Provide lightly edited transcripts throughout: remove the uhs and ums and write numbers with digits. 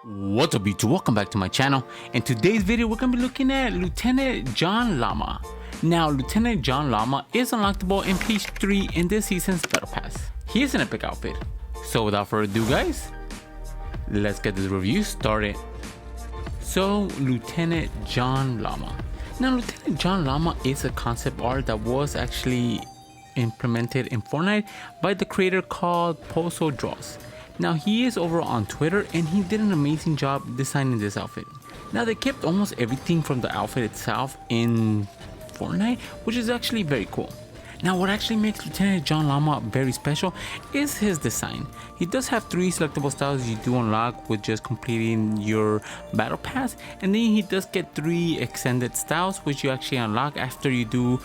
What's up YouTube, welcome back to my channel. In today's video we're going to be looking at Lieutenant John LLAMA. Now Lieutenant John LLAMA is unlockable in page 3 in this season's battle pass. He is an epic outfit. So without further ado guys, let's get this review started. So Lieutenant John LLAMA. Now Lieutenant John LLAMA is a concept art that was actually implemented in Fortnite by the creator called Poso Draws. Now he is over on Twitter and he did an amazing job designing this outfit. Now they kept almost everything from the outfit itself in Fortnite, which is actually very cool. Now what actually makes Lieutenant John LLAMA very special is his design. He does have 3 selectable styles you do unlock with just completing your battle pass, and then he does get 3 extended styles which you actually unlock after you do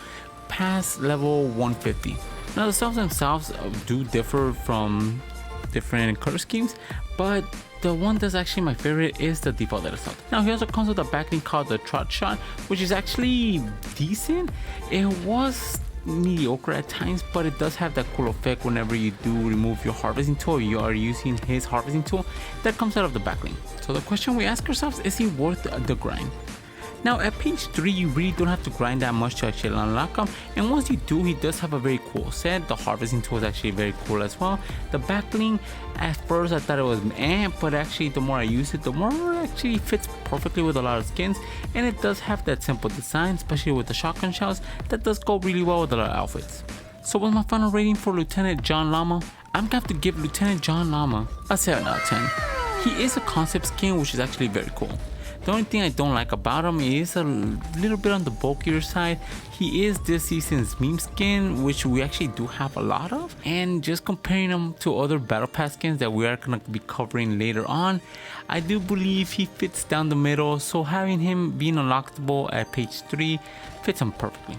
pass level 150. Now the styles themselves do differ from different color schemes, but the one that's actually my favorite is the default letter style. Now he also comes with a backlink called the Trot Shot, which is actually decent. It was mediocre at times, but it does have that cool effect whenever you do remove your harvesting tool. You are using his harvesting tool that comes out of the backlink. So the question we ask ourselves, is he worth the grind? Now at page 3 you really don't have to grind that much to actually unlock him, and once you do, he does have a very cool set. The harvesting tool is actually very cool as well. The backlink, at first I thought it was but actually the more I use it, the more it actually fits perfectly with a lot of skins, and it does have that simple design, especially with the shotgun shells, that does go really well with a lot of outfits. So what's my final rating for Lieutenant John LLAMA? I'm gonna have to give Lieutenant John LLAMA a 7 out of 10. He is a concept skin which is actually very cool. The only thing I don't like about him is a little bit on the bulkier side. He is this season's meme skin, which we actually do have a lot of, and just comparing him to other battle pass skins that we are going to be covering later on, I do believe he fits down the middle, so having him being unlockable at page 3 fits him perfectly.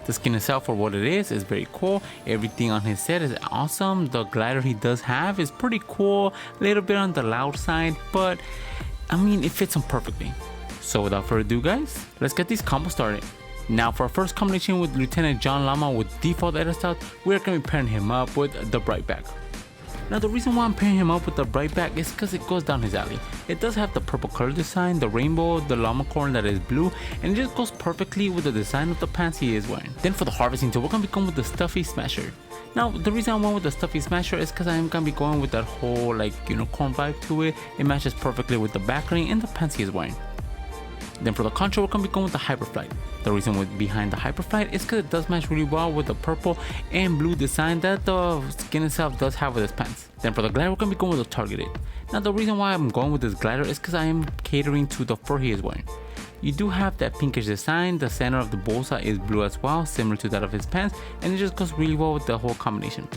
The skin itself, for what it is very cool. Everything on his set is awesome. The glider he does have is pretty cool, a little bit on the loud side, but I mean, it fits him perfectly. So without further ado guys, let's get these combos started. Now for our first combination with Lieutenant John LLAMA with default edit style, we're going to be pairing him up with the bright back. Now the reason why I'm pairing him up with the bright back is because it goes down his alley. It does have the purple color design, the rainbow, the llama corn that is blue, and it just goes perfectly with the design of the pants he is wearing. Then for the harvesting tool, we're going to be going with the stuffy smasher. Now the reason I went with the stuffy smasher is because I am going to be going with that whole like unicorn vibe to it. It matches perfectly with the backling and the pants he is wearing. Then for the contra, we're going to be going with the hyperflight. The reason behind the hyperflight is because it does match really well with the purple and blue design that the skin itself does have with his pants. Then for the glider, we're going to be going with the targeted. Now the reason why I'm going with this glider is because I am catering to the fur he is wearing. You do have that pinkish design, the center of the bullseye is blue as well, similar to that of his pants, and it just goes really well with the whole combination.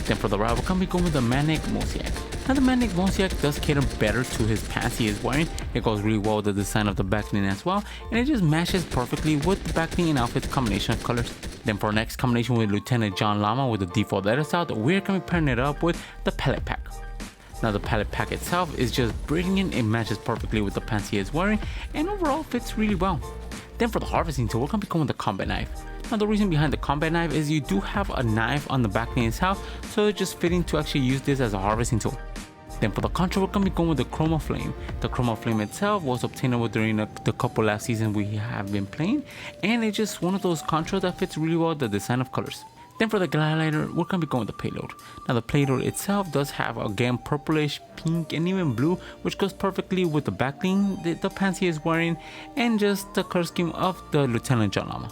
Then for the ride, we're going to be going with the Manic Mosiak. Now the Manic Mosiak does cater better to his pants he is wearing. It goes really well with the design of the backlink as well, and it just matches perfectly with the backlink and outfit's combination of colors. Then for our next combination with Lieutenant John LLAMA with the default edit style, we're going to be pairing it up with the palette pack. Now the palette pack itself is just brilliant. It matches perfectly with the pants he is wearing and overall fits really well. Then for the harvesting tool, we're going to be going with the combat knife. Now the reason behind the combat knife is you do have a knife on the backlink itself, so it's just fitting to actually use this as a harvesting tool. Then for the contra, we're going to be going with the Chroma Flame. The Chroma Flame itself was obtainable during the couple last seasons we have been playing, and it's just one of those contras that fits really well with the design of colors. Then for the glider, we're going to be going with the payload. Now the payload itself does have again purplish, pink, and even blue, which goes perfectly with the backlink, the pants he is wearing, and just the color scheme of the Lieutenant John LLAMA.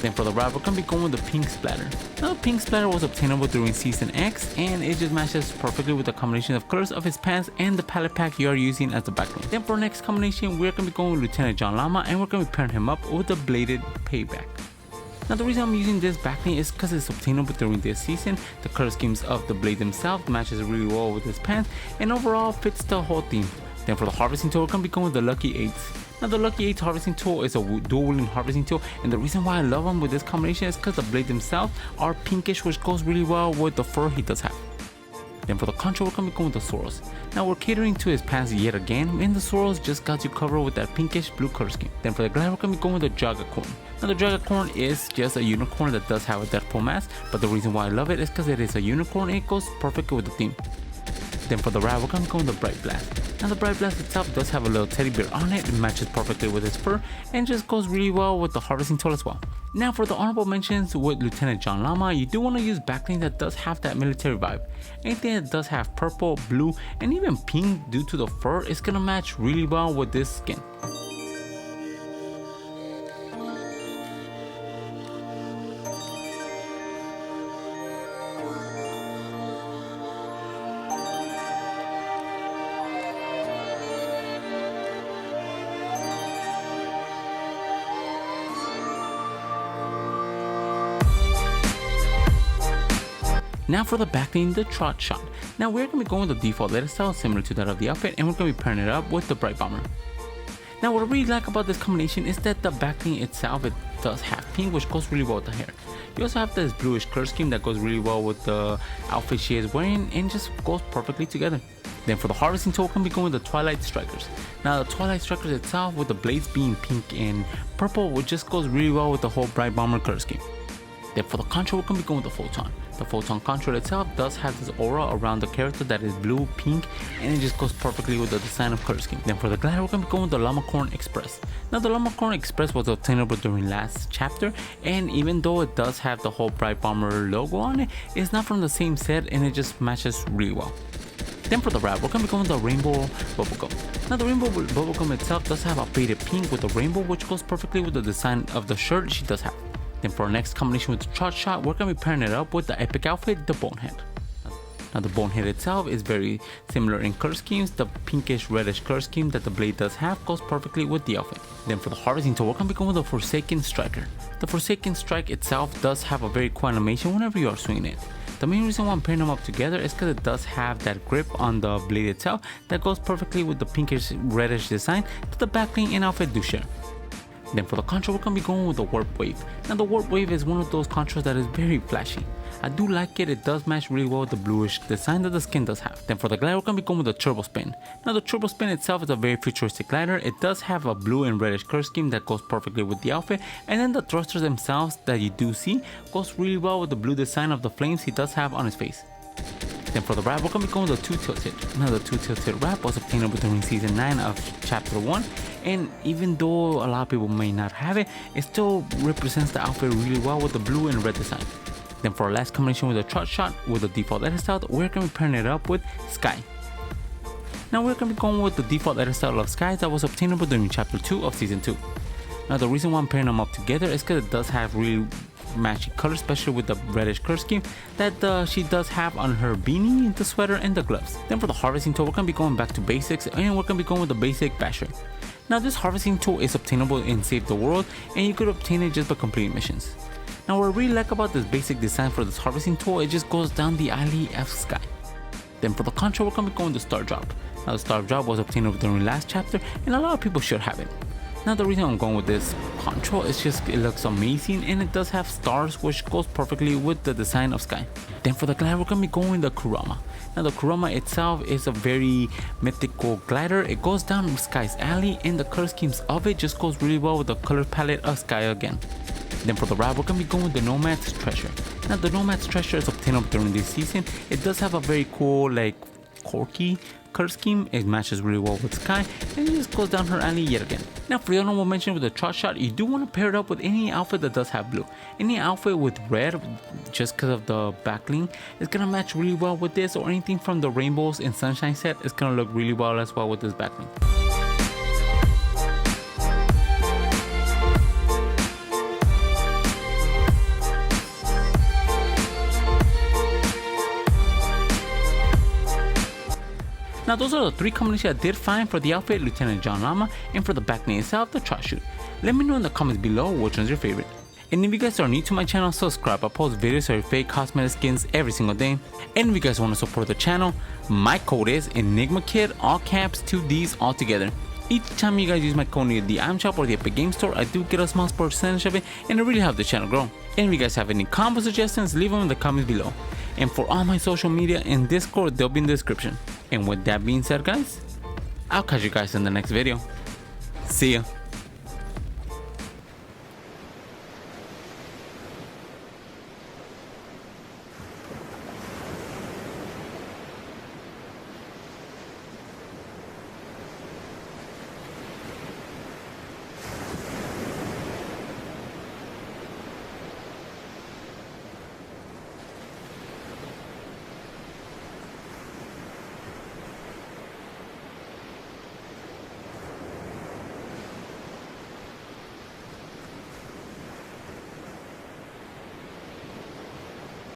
Then for the ride, we're going to be going with the pink splatter. Now the pink splatter was obtainable during season X, and it just matches perfectly with the combination of colors of his pants and the palette pack you are using as the backlink. Then for our next combination, we're going to be going with Lieutenant John LLAMA, and we're going to be pairing him up with the bladed payback. Now the reason I'm using this backlink is because it's obtainable during this season. The color schemes of the blade themselves matches really well with his pants and overall fits the whole theme. Then for the harvesting tool, we're going to be going with the Lucky 8s. Now the Lucky 8 harvesting tool is a dual wielding harvesting tool, and the reason why I love them with this combination is because the blades themselves are pinkish, which goes really well with the fur he does have. Then for the contra, we're going to be going with the Soros. Now we're catering to his pants yet again, and the Soros just got you covered with that pinkish blue color scheme. Then for the glider, we're going to be going with the Dragacorn. Now the Dragacorn is just a unicorn that does have a Deadpool mask, but the reason why I love it is because it is a unicorn and it goes perfectly with the theme. Then for the wrap, we're gonna go with the Bright Blast. Now the Bright Blast itself does have a little teddy bear on it. It matches perfectly with its fur and just goes really well with the harvesting tool as well. Now for the honorable mentions with Lieutenant John Llama, you do want to use backbling that does have that military vibe. Anything that does have purple, blue, and even pink due to the fur is gonna match really well with this skin. Now for the backbling, the Trot Shot. Now we're going to be going with the default letter style similar to that of the outfit, and we're going to be pairing it up with the Bright Bomber. Now what I really like about this combination is that the backbling itself, it does have pink, which goes really well with the hair. You also have this bluish curl scheme that goes really well with the outfit she is wearing and just goes perfectly together. Then for the harvesting tool, we're going to be going with the Twilight Strikers. Now the Twilight Strikers itself, with the blades being pink and purple, which just goes really well with the whole Bright Bomber curl scheme. Then for the contour, we're going to be going with the Photon. The Photon contour itself does have this aura around the character that is blue, pink, and it just goes perfectly with the design of color scheme. Then for the glider, we're going to be going with the Llama Corn Express. Now the Llama Corn Express was obtainable during last chapter, and even though it does have the whole Bright Bomber logo on it, it's not from the same set and it just matches really well. Then for the wrap, we're going to be going with the Rainbow Bubblegum. Now the Rainbow Bubblegum itself does have a faded pink with the rainbow, which goes perfectly with the design of the shirt she does have. Then for our next combination with the Trot Shot, we're going to be pairing it up with the epic outfit, the Bonehead. Now the Bonehead itself is very similar in color schemes. The pinkish reddish color scheme that the blade does have goes perfectly with the outfit. Then for the harvesting tool, we're going to be going with the Forsaken Striker. The Forsaken Strike itself does have a very cool animation whenever you are swinging it. The main reason why I'm pairing them up together is because it does have that grip on the blade itself that goes perfectly with the pinkish reddish design that the backbling and outfit do share. Then for the contour, we're going to be going with the Warp Wave. Now the Warp Wave is one of those contours that is very flashy. I do like it, it does match really well with the bluish design that the skin does have. Then for the glider, we're going to be going with the Turbo Spin. Now the Turbo Spin itself is a very futuristic glider. It does have a blue and reddish color scheme that goes perfectly with the outfit, and then the thrusters themselves that you do see goes really well with the blue design of the flames he does have on his face. Then for the wrap, we're going to be going with the 2 Tilted. Now the 2 Tilted wrap was obtainable during season 9 of chapter 1, and even though a lot of people may not have it, it still represents the outfit really well with the blue and red design. Then for our last combination with the Trot Shot with the default letter style, we're going to be pairing it up with Sky. Now we're going to be going with the default letter style of Sky that was obtainable during chapter 2 of season 2. Now the reason why I'm pairing them up together is because it does have really matching color, especially with the reddish color scheme that she does have on her beanie, the sweater, and the gloves. Then for the harvesting tool, we're going to be going back to basics, and we're going to be going with the basic basher. Now this harvesting tool is obtainable in Save the World, and you could obtain it just by completing missions. Now what I really like about this basic design for this harvesting tool, it just goes down the alley of Sky. Then for the contour, we're going to be going with the Star Drop. Now the Star Drop was obtainable during last chapter, and a lot of people should have it. Now the reason I'm going with this control is just it looks amazing, and it does have stars, which goes perfectly with the design of Sky. Then for the glider, we're going to be going with the Chroma. Now the Chroma itself is a very mythical glider. It goes down Sky's alley, and the color schemes of it just goes really well with the color palette of Sky again. Then for the wrap, we're going to be going with the Nomads Treasure. Now the Nomads Treasure is obtainable during this season. It does have a very cool, like, quirky color scheme. It matches really well with Sky, and it just goes down her alley yet again. Now for the honorable mention with the Trot Shot, you do want to pair it up with any outfit that does have blue. Any outfit with red, just because of the backbling, is going to match really well with this, or anything from the Rainbows and Sunshine set is going to look really well as well with this backbling. Now those are the 3 combinations I did find for the outfit, Lieutenant John Llama, and for the backbling itself, the Trot Shoot. Let me know in the comments below which one's your favorite. And if you guys are new to my channel, subscribe. I post videos of fake cosmetic skins every single day. And if you guys want to support the channel, my code is ENIGMAKIDD, all caps, 2 Ds all together. Each time you guys use my code in the item shop or the Epic Game Store, I do get a small percentage of it, and it really helps the channel grow. And if you guys have any combo suggestions, leave them in the comments below. And for all my social media and Discord, they'll be in the description. And with that being said, guys, I'll catch you guys in the next video. See ya.